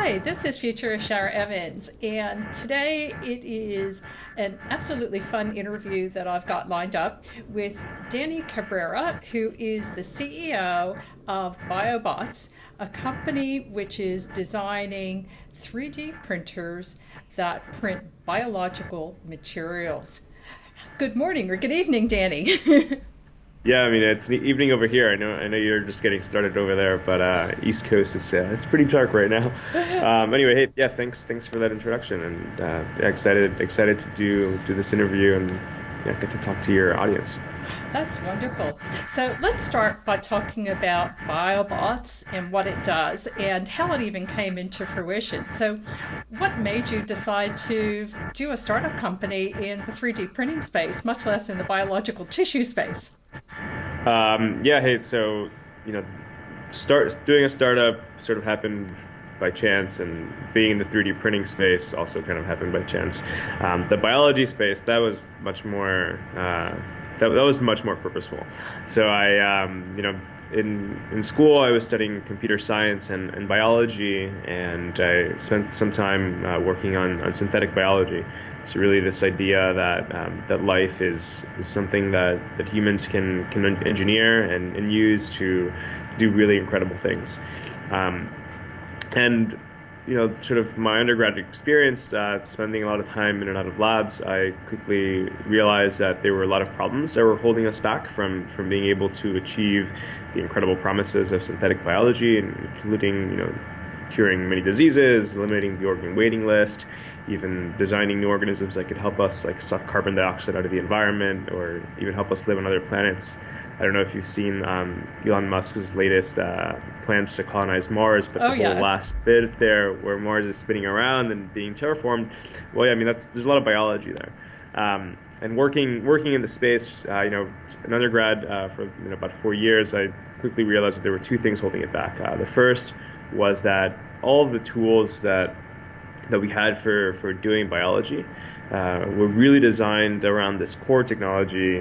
Hi, this is Futurist Shara Evans, and today it is an absolutely fun interview that I've got lined up with Danny Cabrera, who is the CEO of BioBots, a company which is designing 3D printers that print biological materials. Good morning or good evening, Danny. Yeah, I mean it's the evening over here. I know you're just getting started over there, but East Coast is it's pretty dark right now. Anyway, hey, yeah, thanks for that introduction, and yeah, excited to do this interview and yeah, get to talk to your audience. That's wonderful. So let's start by talking about BioBots and what it does and how it even came into fruition. So, what made you decide to do a startup company in the 3D printing space, much less in the biological tissue space? Yeah, hey, so you know, start doing a startup sort of happened by chance, and being in the 3D printing space also kind of happened by chance. The biology space that was much more that was much more purposeful. So in school I was studying computer science and biology, and I spent some time working on synthetic biology. So really, this idea that life is something that humans can engineer and use to do really incredible things. Um, and sort of my undergraduate experience, spending a lot of time in and out of labs, I quickly realized that there were a lot of problems that were holding us back from being able to achieve the incredible promises of synthetic biology, including curing many diseases, eliminating the organ waiting list, even designing new organisms that could help us like suck carbon dioxide out of the environment, or even help us live on other planets. I don't know if you've seen Elon Musk's latest plans to colonize Mars, but Oh, the whole yeah. last bit there where Mars is spinning around and being terraformed, well, yeah, I mean, there's a lot of biology there. And working in the space, an undergrad for about 4 years, I quickly realized that there were two things holding it back. The first was that all of the tools that we had for doing biology were really designed around this core technology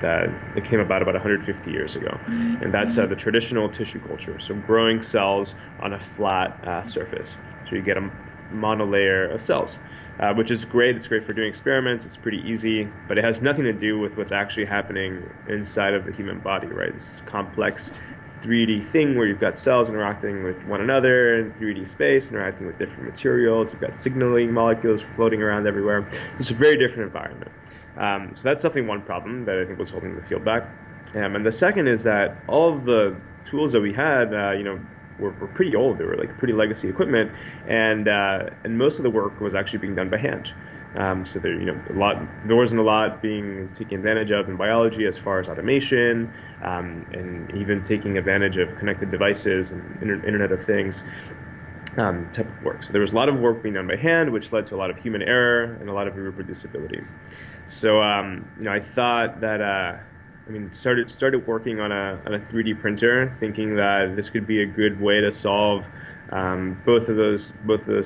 that came about 150 years ago, and that's the traditional tissue culture. So growing cells on a flat surface, so you get a monolayer of cells, which is great. It's great for doing experiments. It's pretty easy, but it has nothing to do with what's actually happening inside of the human body, right? This is complex 3D thing where you've got cells interacting with one another in 3D space, interacting with different materials. You've got signaling molecules floating around everywhere. It's a very different environment. So that's definitely one problem that I think was holding the field back. And the second is that all of the tools that we had, were pretty old. They were like pretty legacy equipment, and most of the work was actually being done by hand. So there wasn't a lot being taken advantage of in biology as far as automation, and even taking advantage of connected devices and Internet of Things type of work. So there was a lot of work being done by hand, which led to a lot of human error and a lot of reproducibility. So I thought that started working on a 3D printer, thinking that this could be a good way to solve both of those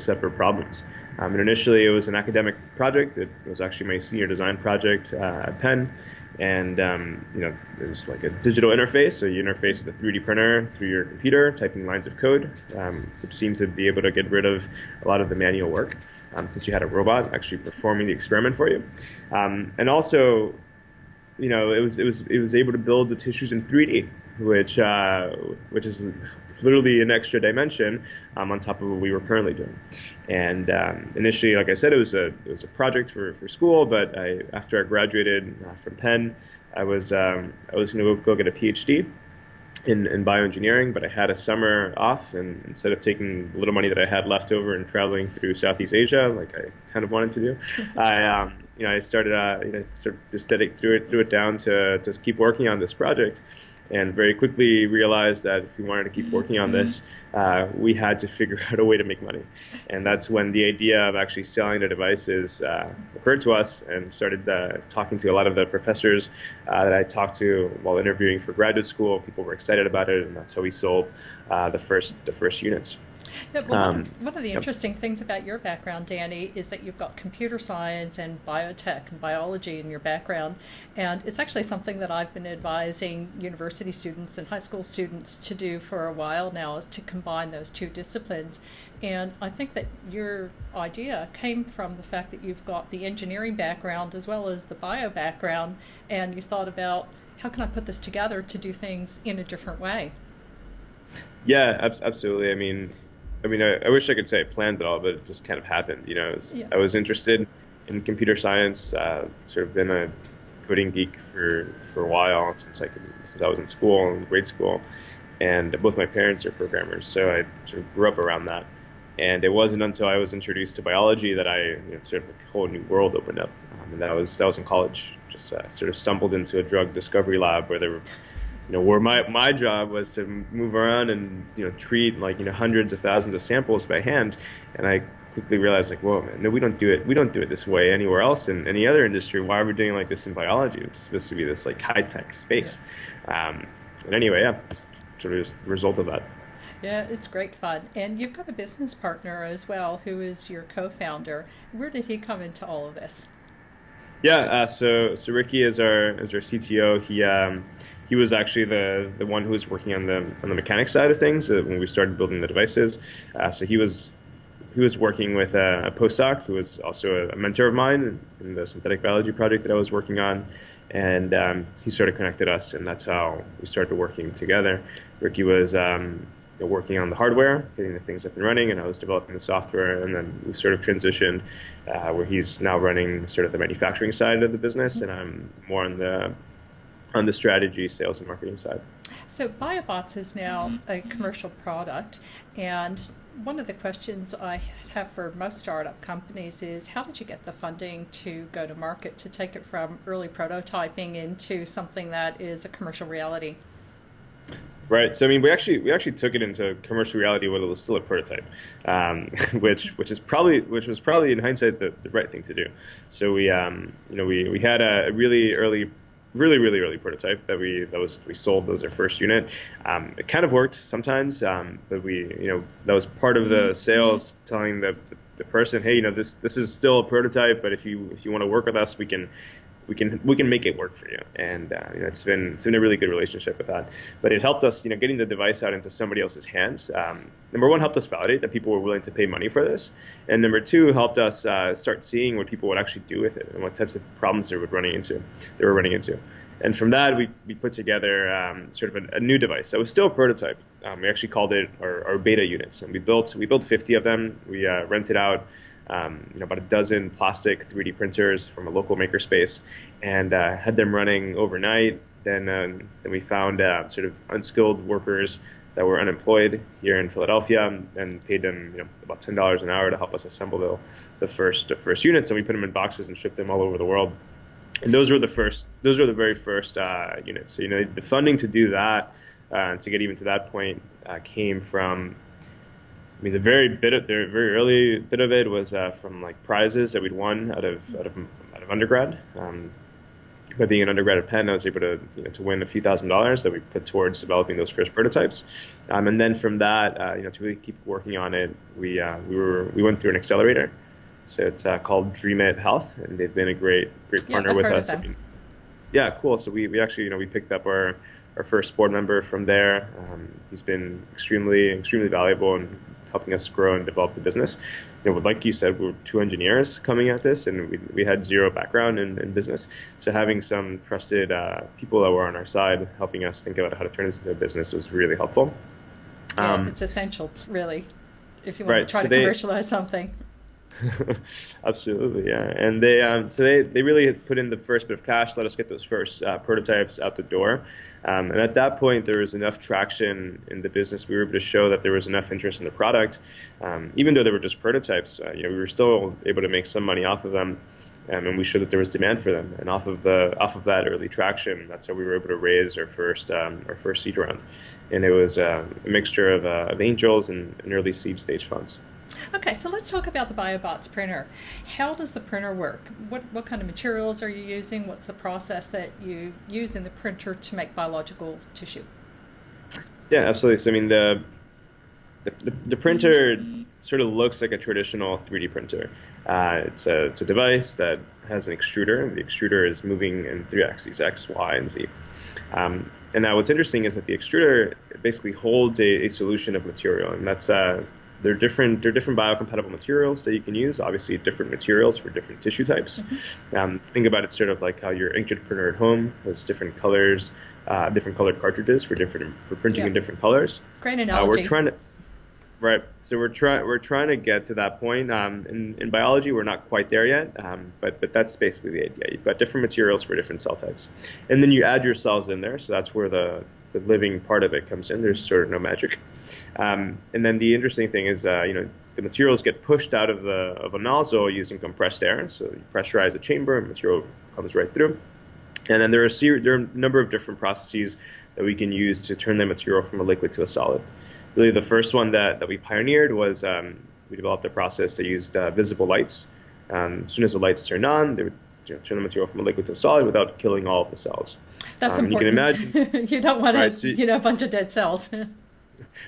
separate problems. And initially, it was an academic project. It was actually my senior design project at Penn, and it was like a digital interface. So you interface with a 3D printer through your computer, typing lines of code, which seemed to be able to get rid of a lot of the manual work, since you had a robot actually performing the experiment for you, and also it was able to build the tissues in 3D, which is literally an extra dimension on top of what we were currently doing. And initially, like I said, it was a project for school, but after I graduated from Penn, I was going to go get a PhD in bioengineering, but I had a summer off, and instead of taking the little money that I had left over and traveling through Southeast Asia, like I kind of wanted to do, I started just threw it down to just keep working on this project, and very quickly realized that if we wanted to keep working on this, we had to figure out a way to make money. And that's when the idea of actually selling the devices occurred to us, and started talking to a lot of the professors that I talked to while interviewing for graduate school. People were excited about it, and that's how we sold the first units. Yeah, well, Um, one of the yep. interesting things about your background, Danny, is that you've got computer science and biotech and biology in your background. And it's actually something that I've been advising university students and high school students to do for a while now, is to combine those two disciplines. And I think that your idea came from the fact that you've got the engineering background as well as the bio background, and you thought about how can I put this together to do things in a different way. Yeah, absolutely. I wish I could say I planned it all, but it just kind of happened. Yeah. I was interested in computer science, sort of been a coding geek for a while since I was in school, in grade school, and both my parents are programmers, so I sort of grew up around that. And it wasn't until I was introduced to biology that sort of a whole new world opened up, and that was in college. Just sort of stumbled into a drug discovery lab where there were where my job was to move around and treat hundreds of thousands of samples by hand, and I quickly realized like, whoa, man, no, we don't do it this way anywhere else in any other industry. Why are we doing like this in biology? It's supposed to be this like high tech space. And anyway, yeah, it's sort of just the result of that. Yeah, it's great fun. And you've got a business partner as well who is your co-founder. Where did he come into all of this? Yeah, so Ricky is our CTO. He was actually the one who was working on the mechanics side of things when we started building the devices. So he was working with a postdoc who was also a mentor of mine in the synthetic biology project that I was working on, and he sort of connected us, and that's how we started working together. Ricky was working on the hardware, getting the things up and running, and I was developing the software, and then we sort of transitioned where he's now running sort of the manufacturing side of the business, and I'm more on the strategy, sales, and marketing side. So BioBots is now a commercial product, and one of the questions I have for most startup companies is how did you get the funding to go to market to take it from early prototyping into something that is a commercial reality? Right. So we actually took it into commercial reality when it was still a prototype, which was probably in hindsight the right thing to do. So we had a really early prototype we sold as our first unit. It kind of worked sometimes, but that was part of the sales telling the person, hey, this is still a prototype, but if you want to work with us, we can make it work for you. And it's been a really good relationship with that. But it helped us, getting the device out into somebody else's hands. Number one, helped us validate that people were willing to pay money for this, and number two, helped us start seeing what people would actually do with it and what types of problems they were running into. And from that, we put together sort of a new device that was still a prototype. We actually called it our beta units, and we built 50 of them. We rented out about a dozen plastic 3D printers from a local makerspace, and had them running overnight. Then we found sort of unskilled workers that were unemployed here in Philadelphia, and paid them about $10 an hour to help us assemble the first units, and we put them in boxes and shipped them all over the world. And those were the very first units. So the funding to do that, to get even to that point, came from. The very early bit of it was from like prizes that we'd won out of undergrad. By being an undergrad at Penn, I was able to win a few $1,000s that we put towards developing those first prototypes. And then from that, to really keep working on it, we went through an accelerator. So it's called Dream It Health, and they've been a great partner with us. Yeah, cool. So we actually we picked up our first board member from there. He's been extremely valuable in helping us grow and develop the business. Like you said, we were two engineers coming at this, and we had zero background in business. So having some trusted people that were on our side helping us think about how to turn this into a business was really helpful. Yeah, it's essential, really, if you want right, to try to commercialize something. Absolutely, yeah. And they really put in the first bit of cash, let us get those first prototypes out the door. And at that point, there was enough traction in the business. We were able to show that there was enough interest in the product. Even though they were just prototypes, we were still able to make some money off of them. And we showed that there was demand for them. And off of that early traction, that's how we were able to raise our first seed round. And it was a mixture of angels and early seed stage funds. Okay, so let's talk about the BioBots printer. How does the printer work? What kind of materials are you using? What's the process that you use in the printer to make biological tissue? Yeah, absolutely. So the the printer sort of looks like a traditional 3D printer. It's a device that has an extruder. The extruder is moving in three axes, X, Y, and Z. And now what's interesting is that the extruder basically holds a solution of material, and that's they're different biocompatible materials that you can use. Obviously, different materials for different tissue types. Think about it sort of like how your inkjet printer at home has different colors, different colored cartridges for printing in different colors. Great analogy. We're trying to. Right. So we're trying to get to that point. In biology, we're not quite there yet, but that's basically the idea. You've got different materials for different cell types, and then you add your cells in there. So that's where the living part of it comes in. There's sort of no magic. And then the interesting thing is, the materials get pushed out of a nozzle using compressed air. So you pressurize a chamber, and material comes right through. And then there are a number of different processes that we can use to turn the material from a liquid to a solid. Really, the first one that we pioneered was we developed a process that used visible lights. As soon as the lights turned on, they would turn the material from a liquid to a solid without killing all of the cells. That's important. You can imagine you don't want a bunch of dead cells.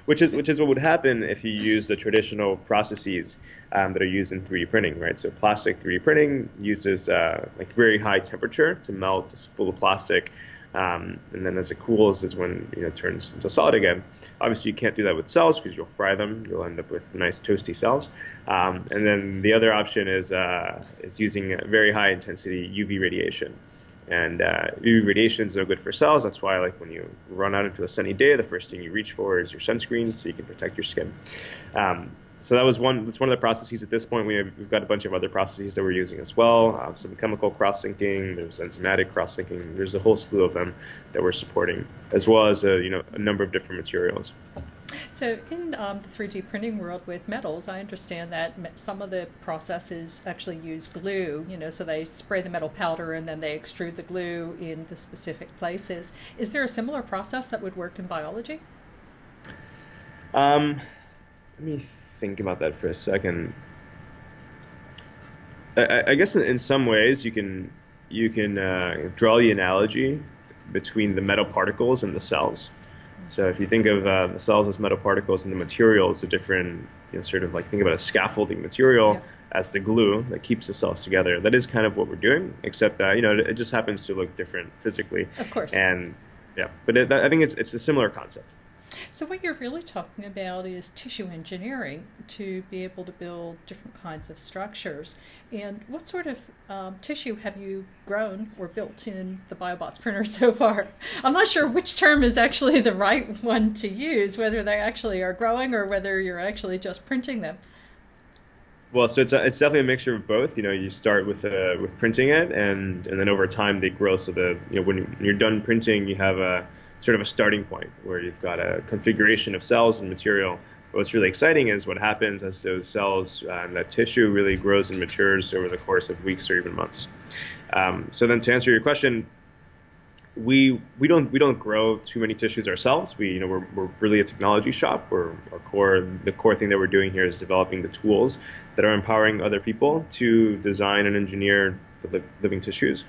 which is what would happen if you use the traditional processes that are used in 3D printing, right? So plastic 3D printing uses like very high temperature to melt a spool of plastic. And then as it cools is when it turns into solid again. Obviously, you can't do that with cells because you'll fry them. You'll end up with nice toasty cells. And then the other option is using very high intensity UV radiation. And UV radiation is no good for cells. That's why, like, when you run out into a sunny day, the first thing you reach for is your sunscreen so you can protect your skin. So that's one of the processes at this point. We've got a bunch of other processes that we're using as well. Some chemical cross-linking, there's enzymatic cross-linking. There's a whole slew of them that we're supporting, as well as a number of different materials. So in the 3D printing world with metals, I understand that some of the processes actually use glue, so they spray the metal powder and then they extrude the glue in the specific places. Is there a similar process that would work in biology? Let me think about that for a second. I guess in some ways you can draw the analogy between the metal particles and the cells. So if you think of the cells as metal particles and the materials, a different, sort of like think about a scaffolding material as the glue that keeps the cells together. That is kind of what we're doing, except that it just happens to look different physically. Of course. And but I think it's a similar concept. So what you're really talking about is tissue engineering to be able to build different kinds of structures. And what sort of tissue have you grown or built in the BioBots printer so far? I'm not sure which term is actually the right one to use, whether they actually are growing or whether you're actually just printing them. Well, so it's definitely a mixture of both. You start with printing it, and then over time they grow. So when you're done printing, you have a sort of a starting point where you've got a configuration of cells and material. But what's really exciting is what happens as those cells and that tissue really grows and matures over the course of weeks or even months. So then to answer your question, we don't grow too many tissues ourselves. We're really a technology shop. The core thing that we're doing here is developing the tools that are empowering other people to design and engineer the living tissues.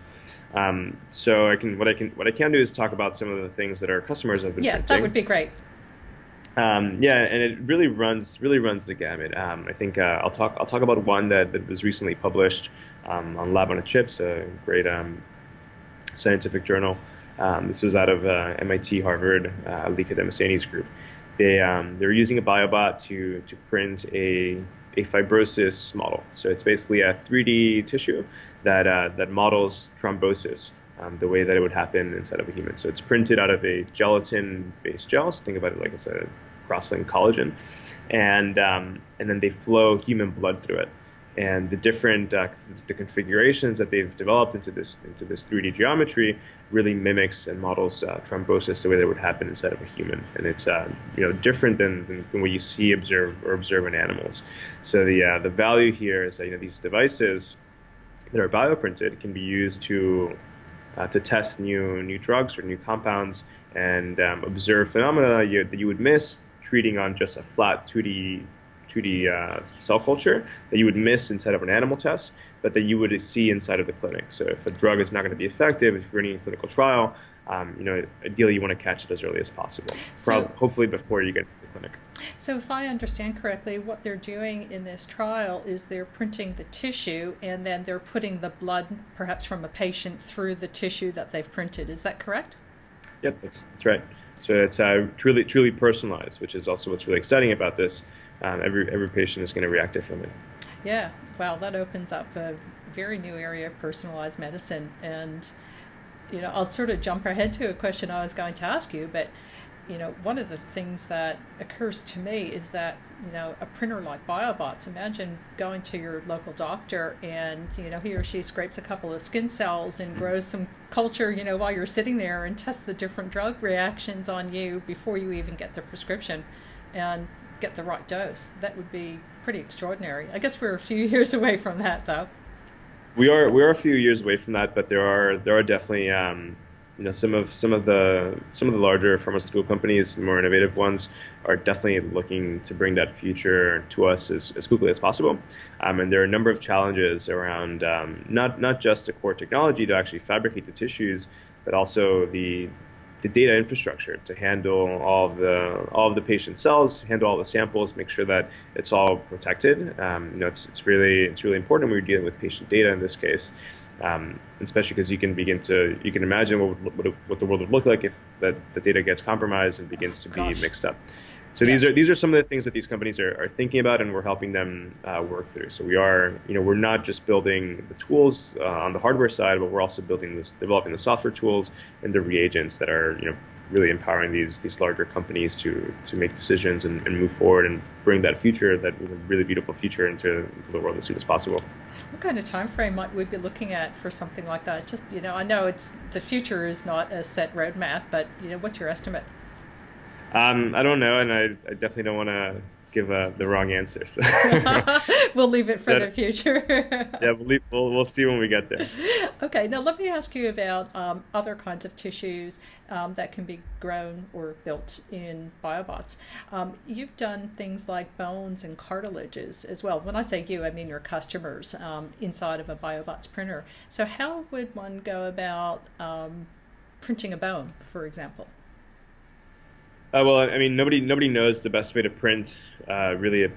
So what I can do is talk about some of the things that our customers have been printing. That would be great. And it really runs the gamut. I think I'll talk about one that was recently published on Lab on a Chip, a great scientific journal. This was out of MIT, Harvard, Lee Kademasiani's group. They're using a BioBot to print a fibrosis model. So it's basically a 3D tissue that models thrombosis the way that it would happen inside of a human. So it's printed out of a gelatin-based gel. So think about it like it's a cross-linked collagen, and then they flow human blood through it. And the different the configurations that they've developed into this 3D geometry really mimics and models thrombosis the way that would happen inside of a human. And it's different than what you see observe in animals. So the value here is that these devices that are bioprinted can be used to test new drugs or new compounds and observe phenomena that you would miss treating on just a flat 2D cell culture that you would miss inside of an animal test, but that you would see inside of the clinic. So if a drug is not going to be effective, if you're running a clinical trial, ideally you want to catch it as early as possible, hopefully before you get to the clinic. So if I understand correctly, what they're doing in this trial is they're printing the tissue and then they're putting the blood, perhaps from a patient, through the tissue that they've printed. Is that correct? Yep, that's right. So it's truly personalized, which is also what's really exciting about this. Every patient is going to react differently. Yeah, wow, that opens up a very new area of personalized medicine. And, I'll sort of jump ahead to a question I was going to ask you, but, one of the things that occurs to me is that, a printer like BioBots, imagine going to your local doctor and, he or she scrapes a couple of skin cells and grows some culture, while you're sitting there and tests the different drug reactions on you before you even get the prescription and get the right dose. That would be pretty extraordinary. I guess we're a few years away from that, though. We are a few years away from that, but there are definitely some of the larger pharmaceutical companies, more innovative ones, are definitely looking to bring that future to us as quickly as possible. And there are a number of challenges around not just the core technology to actually fabricate the tissues, but also the data infrastructure to handle all of the patient cells, handle all the samples, make sure that it's all protected. It's really important when we're dealing with patient data in this case, especially because you can imagine what the world would look like if the data gets compromised and begins to be mixed up. So these are some of the things that these companies are thinking about, and we're helping them work through. So we're not just building the tools on the hardware side, but we're also developing the software tools and the reagents that are really empowering these larger companies to make decisions and move forward and bring that really beautiful future into the world as soon as possible. What kind of time frame might we be looking at for something like that? Just I know the future is not a set roadmap, but what's your estimate? I don't know, and I definitely don't want to give the wrong answer. So. We'll leave it for the future. Yeah, we'll see when we get there. Okay, now let me ask you about other kinds of tissues that can be grown or built in BioBots. You've done things like bones and cartilages as well. When I say you, I mean your customers inside of a BioBots printer. So how would one go about printing a bone, for example? Well, I mean, nobody knows the best way to print really a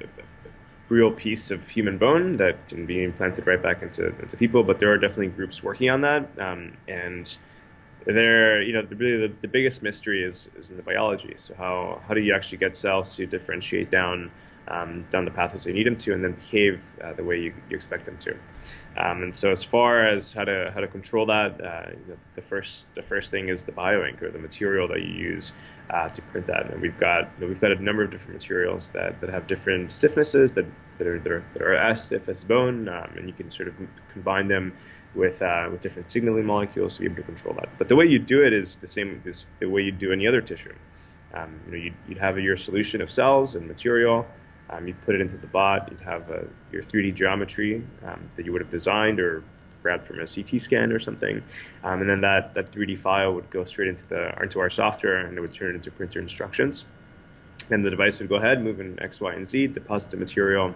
real piece of human bone that can be implanted right back into people, but there are definitely groups working on that. And the biggest mystery is in the biology. So how do you actually get cells to differentiate down the pathways they need them to, and then behave the way you expect them to. And so as far as how to control that, the first thing is the bioink, or the material that you use to print that. And we've got a number of different materials that have different stiffnesses that are as stiff as bone, and you can sort of combine them with different signaling molecules to be able to control that. But the way you do it is the same as the way you do any other tissue. You'd have your solution of cells and material. You'd put it into the bot. You'd have your 3D geometry that you would have designed or grabbed from a CT scan or something, and then that 3D file would go straight into our software, and it would turn it into printer instructions. And the device would go ahead, move in X, Y, and Z, deposit the material,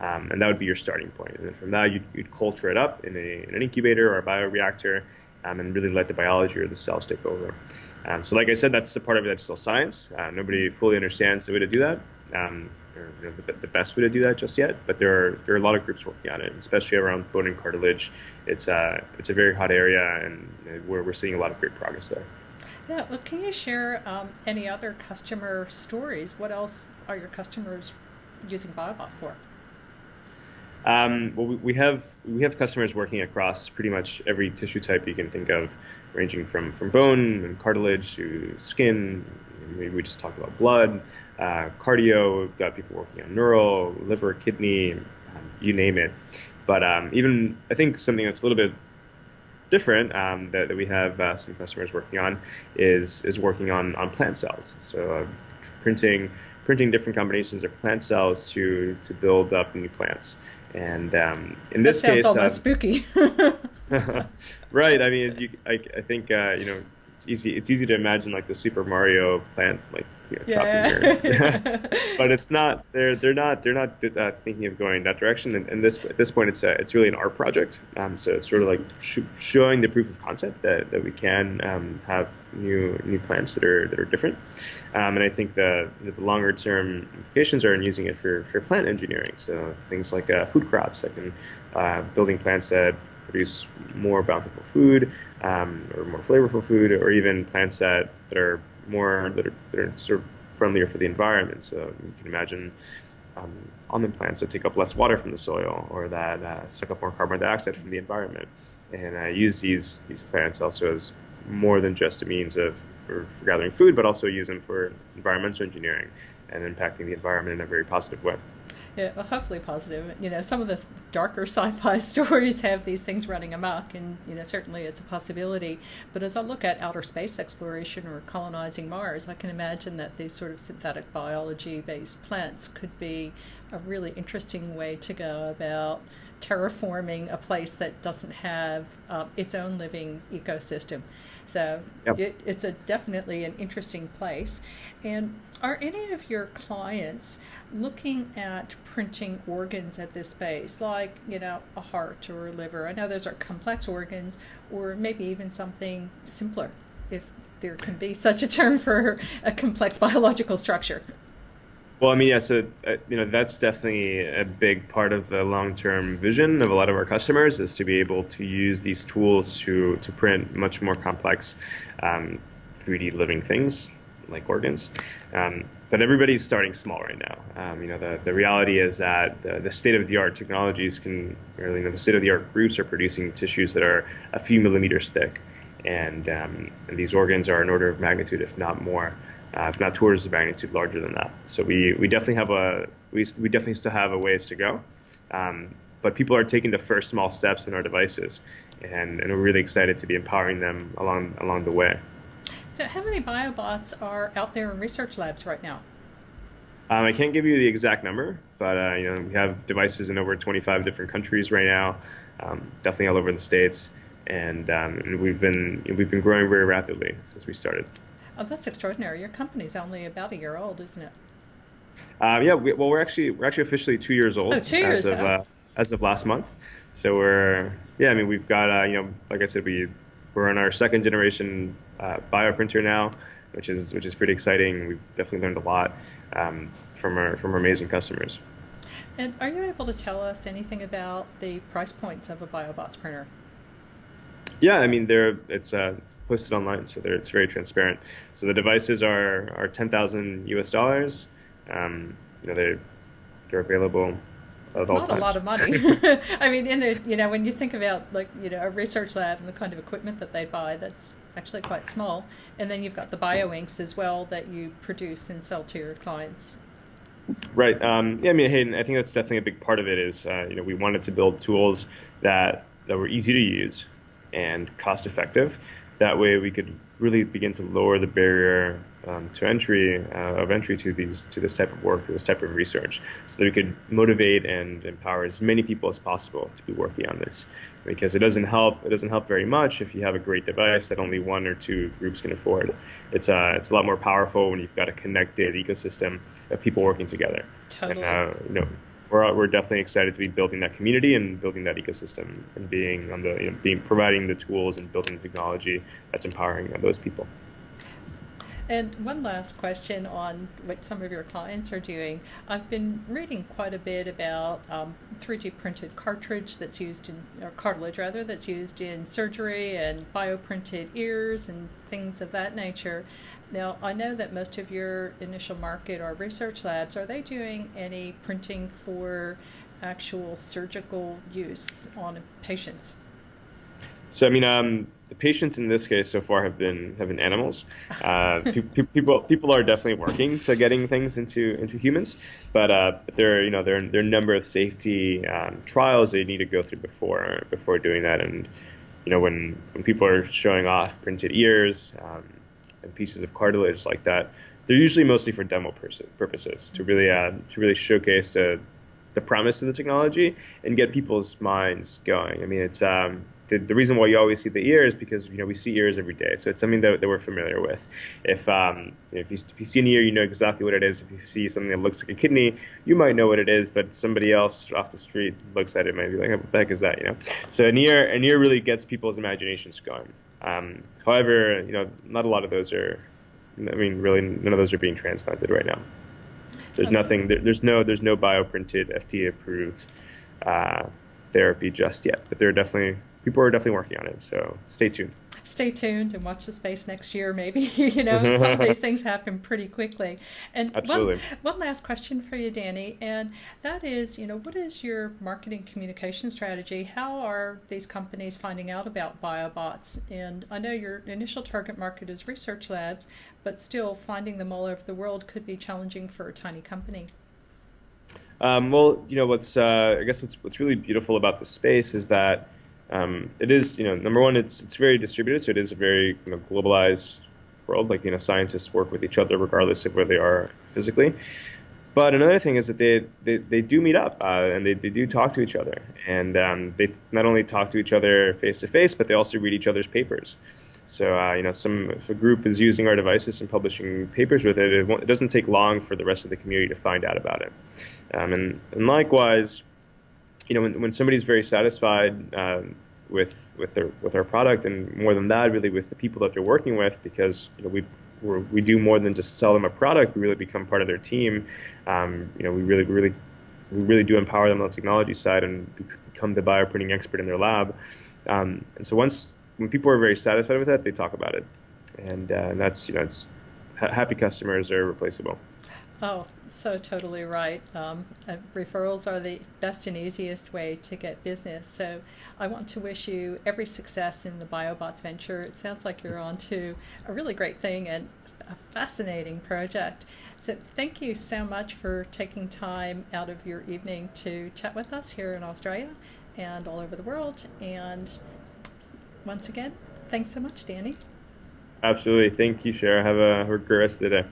and that would be your starting point. And then from that, you'd culture it up in an incubator or a bioreactor, and really let the biology or the cells take over. So like I said, that's the part of it that's still science. Nobody fully understands the way to do that, or the best way to do that just yet. But there are a lot of groups working on it, especially around bone and cartilage. It's a very hot area, and we're seeing a lot of great progress there. Yeah, well, can you share any other customer stories? What else are your customers using BioBot for? Well, we have customers working across pretty much every tissue type you can think of, ranging from bone and cartilage to skin. Maybe we just talked about blood, cardio. We've got people working on neural, liver, kidney, you name it. But even I think something that's a little bit different that we have some customers working on is working on plant cells. So printing different combinations of plant cells to build up new plants. And in this case, that sounds almost spooky. Right. I mean, I think it's easy to imagine like the Super Mario plant, like chopping Yeah. but it's not. They're not thinking of going that direction. And this at this point, it's really an art project. So it's sort of like showing the proof of concept that we can have new plants that are different. And I think the longer term implications are in using it for plant engineering. So things like food crops, that can building plants that produce more bountiful food, or more flavorful food, or even plants that are sort of friendlier for the environment. So you can imagine almond plants that take up less water from the soil, or that suck up more carbon dioxide from the environment. And I use these plants also as more than just a means for gathering food, but also use them for environmental engineering and impacting the environment in a very positive way. Yeah, well, hopefully positive. Some of the darker sci-fi stories have these things running amok, and certainly it's a possibility. But as I look at outer space exploration or colonizing Mars, I can imagine that these sort of synthetic biology-based plants could be a really interesting way to go about terraforming a place that doesn't have its own living ecosystem. So Yep. it's definitely an interesting place. And are any of your clients looking at printing organs at this space, like, a heart or a liver? I know those are complex organs, or maybe even something simpler, if there can be such a term for a complex biological structure. Well, I mean, yeah, so, that's definitely a big part of the long-term vision of a lot of our customers, is to be able to use these tools to print much more complex 3D living things like organs. But everybody's starting small right now. The reality is that the state-of-the-art technologies the state-of-the-art groups are producing tissues that are a few millimeters thick. And these organs are an order of magnitude, if not more. If not towards of magnitude larger than that. So we definitely still have a ways to go, but people are taking the first small steps in our devices, and we're really excited to be empowering them along the way. So how many BioBots are out there in research labs right now? I can't give you the exact number, but we have devices in over 25 different countries right now, definitely all over the States, and we've been growing very rapidly since we started. Oh, that's extraordinary. Your company's only about a year old, isn't it? Yeah. We're actually officially 2 years old. Oh, 2 years. As of last month. So we've got like I said, we're on our second generation bioprinter now, which is pretty exciting. We've definitely learned a lot from our amazing customers. And are you able to tell us anything about the price points of a BioBots printer? Yeah, I mean it's posted online, so it's very transparent. So the devices are $10,000 US. They're available at all times. Not a lot of money. I mean, when you think about a research lab and the kind of equipment that they buy, that's actually quite small. And then you've got the bio-inks as well that you produce and sell to your clients. Right. Hayden, I think that's definitely a big part of it. Is we wanted to build tools that were easy to use and cost effective. That way we could really begin to lower the barrier to entry to this type of work, to this type of research, so that we could motivate and empower as many people as possible to be working on this. Because it doesn't help very much if you have a great device that only one or two groups can afford. It's a lot more powerful when you've got a connected ecosystem of people working together. Totally. And, we're definitely excited to be building that community and building that ecosystem, and being providing the tools and building the technology that's empowering those people. And one last question on what some of your clients are doing. I've been reading quite a bit about 3D printed cartridge that's used or cartilage rather, that's used in surgery, and bioprinted ears and things of that nature. Now, I know that most of your initial market are research labs. Are they doing any printing for actual surgical use on patients? So, the patients in this case so far have been animals. People are definitely working to getting things into humans, but there are a number of safety trials they need to go through before doing that. And when people are showing off printed ears and pieces of cartilage like that, they're usually mostly for demo purposes, to really showcase the promise of the technology and get people's minds going. the reason why you always see the ear is because we see ears every day, so it's something that we're familiar with. If you see an ear, you know exactly what it is. If you see something that looks like a kidney, you might know what it is, but somebody else off the street looks at it and might be like, what the heck is that? So an ear really gets people's imaginations going. However, not a lot of those are. Really, none of those are being transplanted right now. There's nothing. There's no bioprinted FDA approved therapy just yet, but people are definitely working on it. So stay tuned. Stay tuned and watch the space next year. Maybe some of these things happen pretty quickly. And absolutely. One last question for you, Danny, and that is, what is your marketing communication strategy? How are these companies finding out about BioBots? And I know your initial target market is research labs, but still finding them all over the world could be challenging for a tiny company. What's really beautiful about the space is that it is, number one, it's very distributed, so it is a very globalized world. Scientists work with each other regardless of where they are physically. But another thing is that they do meet up and they do talk to each other, and they not only talk to each other face to face, but they also read each other's papers. So if a group is using our devices and publishing papers with it, it doesn't take long for the rest of the community to find out about it. And likewise, when somebody's very satisfied with our product, and more than that, really with the people that they're working with, because we do more than just sell them a product. We really become part of their team. We really do empower them on the technology side and become the bioprinting expert in their lab. And so when people are very satisfied with that, they talk about it, and that's happy customers are replaceable. Oh, so totally right. Referrals are the best and easiest way to get business. So I want to wish you every success in the BioBots venture. It sounds like you're on to a really great thing and a fascinating project. So thank you so much for taking time out of your evening to chat with us here in Australia and all over the world. And once again, thanks so much, Danny. Absolutely. Thank you, Shara. Have a great rest of the day.